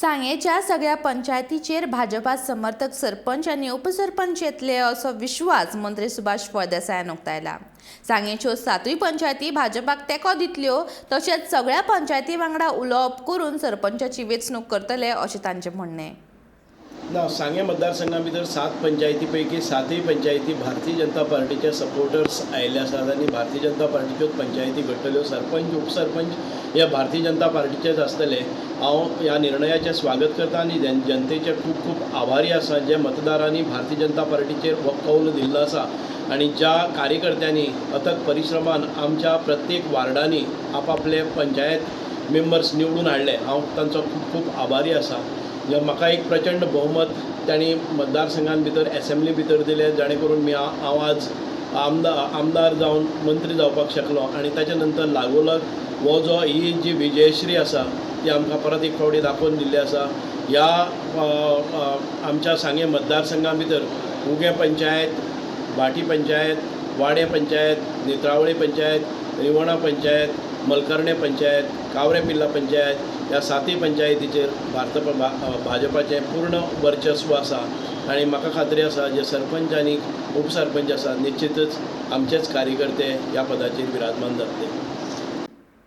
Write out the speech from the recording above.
सांगेच्या सगळ्या पंचायतीचेर भाजपा समर्थक सरपंच आनी उपसरपंच येतले असो विश्वास मंत्री सुभाष फळदेसायान उक्तायला। सांगेच्यो 7 पंचायती भाजपाक तेको दितल्यो, तशेंच सगळ्या पंचायती वांगडा उलोवप करून सरपंचाची वेंचणूक करतले अशें तांचें म्हणणें। ना सांगे मतदारसंघा भितर 7 पंचायती पैकी 7 पंचायती भारतीय जनता पार्टीचे सपोर्टर्स आयिल्ले आसात आनी भारतीय जनता पार्टीच्योच पंचायती घडटल्यो। सरपंच उपसरपंच हे भारतीय जनता पार्टीचेच आसतले। हांव ह्या निर्णयाचें स्वागत करता आनी जनतेचे खूब खूब आभारी आसा जे मतदारांनी भारतीय जनता पार्टीचेर हो कौल दिल्लो आसा आनी ज्या कार्यकर्त्यांनी अथक परिश्रमान आमच्या प्रत्येक वार्डांनी आपापले पंचायत मेंबर्स निवडून हाडले। हांव तांचो खूब खूब आभारी आसा। म्हाका एक प्रचंड बहुमत त्यांनी मतदारसंघान भितर असेंब्ली भितर दिले, जाणे करून हांव आज आमदार जावन मंत्री जावपाक शकलो आनी ताचे नंतर लागोलग हो जो ही जी विजयश्री आसा ती आमकां परत एक फावटी दाखोवन दिल्ली आसा। ह्या आमच्या सांगे मतदारसंघा भितर उगे पंचायत, भाटी पंचायत, वाडे पंचायत, नेत्रावळी पंचायत, रिवणा पंचायत, मलकर्णे पंचायत, कावरे पिल्ला पंचायत ह्या 7 पंचायतीचेर भाजपाचें पूर्ण वर्चस्व आसा आनी म्हाका खात्री आसा जे सरपंच आनी उपसरपंच आसा निश्चितच आमचेच कार्यकर्ते ह्या पदाचेर विराजमान जातले।